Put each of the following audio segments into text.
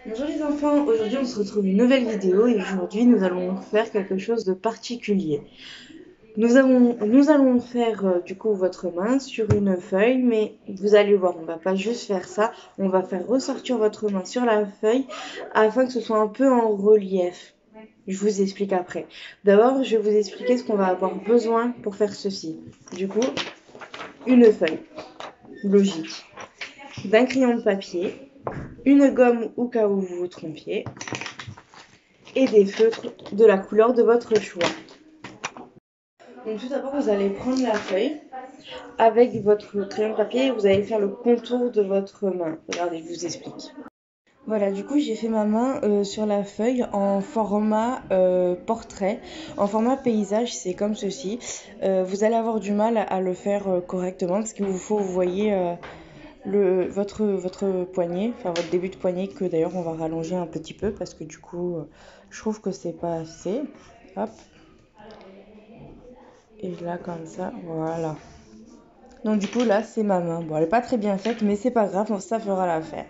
Bonjour les enfants, aujourd'hui on se retrouve une nouvelle vidéo et aujourd'hui nous allons faire quelque chose de particulier. Nous allons faire du coup votre main sur une feuille, mais vous allez voir, on va pas juste faire ça, on va faire ressortir votre main sur la feuille afin que ce soit un peu en relief. Je vous explique après. D'abord, je vais vous expliquer ce qu'on va avoir besoin pour faire ceci. Du coup, une feuille, logique, d'un crayon de papier, une gomme au cas où vous vous trompiez, et des feutres de la couleur de votre choix. Donc tout d'abord, vous allez prendre la feuille avec votre crayon de papier et vous allez faire le contour de votre main. Regardez, je vous explique. Voilà, du coup, j'ai fait ma main sur la feuille en format portrait, en format paysage, c'est comme ceci. Vous allez avoir du mal à le faire correctement parce qu'il vous faut, vous voyez, votre poignet, enfin votre début de poignet que d'ailleurs on va rallonger un petit peu parce que du coup, je trouve que c'est pas assez. Hop. Et là, comme ça, voilà. Donc du coup, là, c'est ma main. Bon, elle n'est pas très bien faite, mais c'est pas grave, ça fera l'affaire.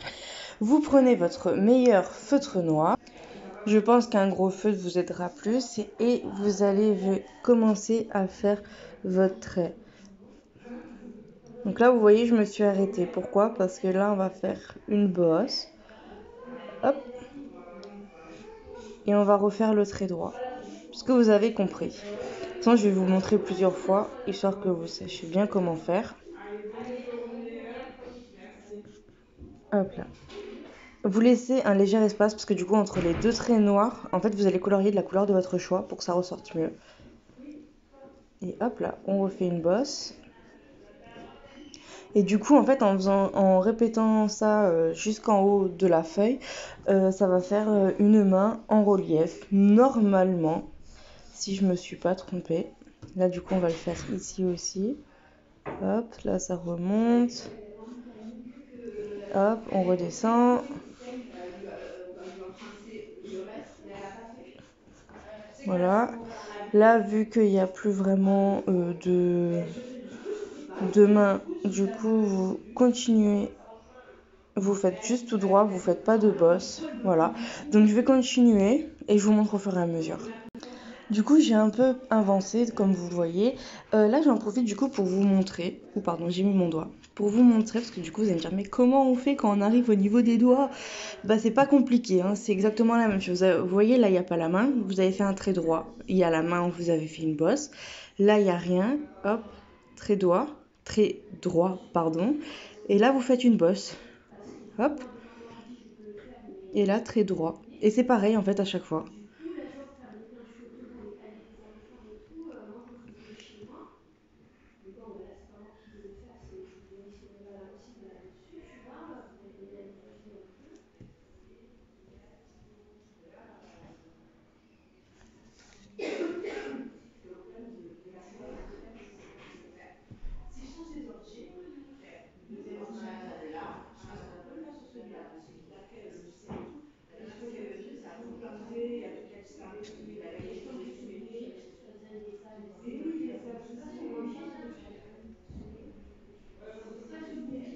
Vous prenez votre meilleur feutre noir. Je pense qu'un gros feutre vous aidera plus. Et vous allez commencer à faire votre trait. Donc là, vous voyez, je me suis arrêtée. Pourquoi? Parce que là, on va faire une bosse. Hop. Et on va refaire le trait droit. Ce que vous avez compris. Sinon, je vais vous montrer plusieurs fois, histoire que vous sachiez bien comment faire. Hop là. Vous laissez un léger espace parce que du coup entre les deux traits noirs, en fait vous allez colorier de la couleur de votre choix pour que ça ressorte mieux. Et hop là, on refait une bosse. Et du coup en fait en répétant ça jusqu'en haut de la feuille, ça va faire une main en relief normalement, si je me suis pas trompée. Là du coup on va le faire ici aussi. Hop, là ça remonte. Hop, on redescend. Voilà. Là, vu qu'il n'y a plus vraiment de main, du coup, vous continuez. Vous faites juste tout droit, vous faites pas de bosse. Voilà. Donc, je vais continuer et je vous montre au fur et à mesure. Du coup, j'ai un peu avancé, comme vous le voyez. Là, j'en profite du coup pour vous montrer. Ou pardon, j'ai mis mon doigt. Pour vous montrer, parce que du coup, vous allez me dire, mais comment on fait quand on arrive au niveau des doigts? Bah, c'est pas compliqué, hein, c'est exactement la même chose. Vous voyez, là, il n'y a pas la main. Vous avez fait un trait droit. Il y a la main où vous avez fait une bosse. Là, il n'y a rien. Hop, trait droit, pardon. Et là, vous faites une bosse. Hop. Et là, trait droit. Et c'est pareil, en fait, à chaque fois.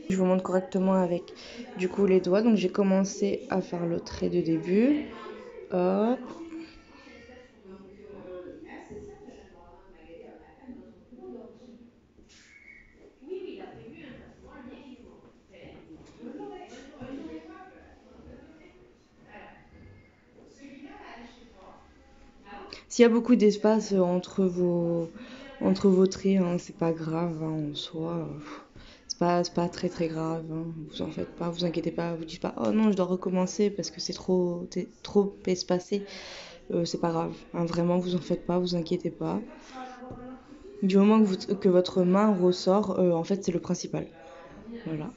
Je vous montre correctement avec du coup les doigts. Donc j'ai commencé à faire le trait de début. Hop. S'il y a beaucoup d'espace entre vos traits, hein, c'est pas grave hein, en soi. C'est pas très très grave. Hein. Vous en faites pas, vous inquiétez pas. Vous dites pas, oh non, je dois recommencer parce que c'est trop espacé. C'est pas grave. Hein, vraiment, vous en faites pas, vous inquiétez pas. Du moment que votre main ressort, en fait, c'est le principal. Voilà.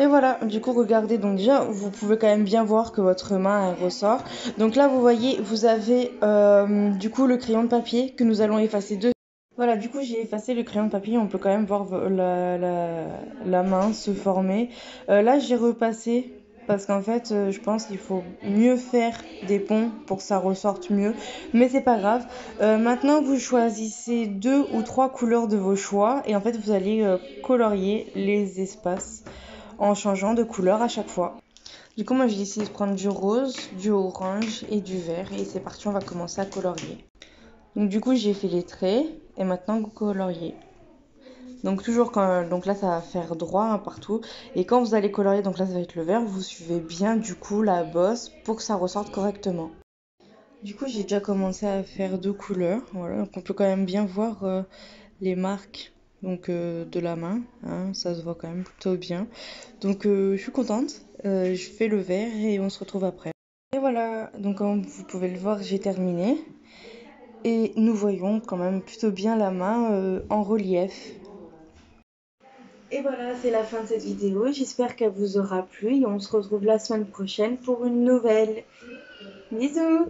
Et voilà, du coup, regardez, donc déjà, vous pouvez quand même bien voir que votre main elle ressort. Donc là, vous voyez, vous avez du coup le crayon de papier que nous allons effacer de. Voilà, du coup, j'ai effacé le crayon de papier. On peut quand même voir la main se former. Là, j'ai repassé parce qu'en fait, je pense qu'il faut mieux faire des ponts pour que ça ressorte mieux. Mais c'est pas grave. Maintenant, vous choisissez 2 ou 3 couleurs de vos choix et en fait, vous allez colorier les espaces en changeant de couleur à chaque fois. Du coup, moi, j'ai décidé de prendre du rose, du orange et du vert. Et c'est parti, on va commencer à colorier. Donc du coup, j'ai fait les traits et maintenant, vous coloriez. Donc toujours quand, donc là ça va faire droit hein, partout. Et quand vous allez colorier, donc là ça va être le vert, vous suivez bien du coup la bosse pour que ça ressorte correctement. Du coup j'ai déjà commencé à faire 2 couleurs, voilà, donc on peut quand même bien voir les marques donc de la main, hein, ça se voit quand même plutôt bien. Donc je suis contente, je fais le vert et on se retrouve après. Et voilà, donc comme vous pouvez le voir j'ai terminé. Et nous voyons quand même plutôt bien la main en relief. Et voilà, c'est la fin de cette vidéo. J'espère qu'elle vous aura plu et on se retrouve la semaine prochaine pour une nouvelle. Bisous!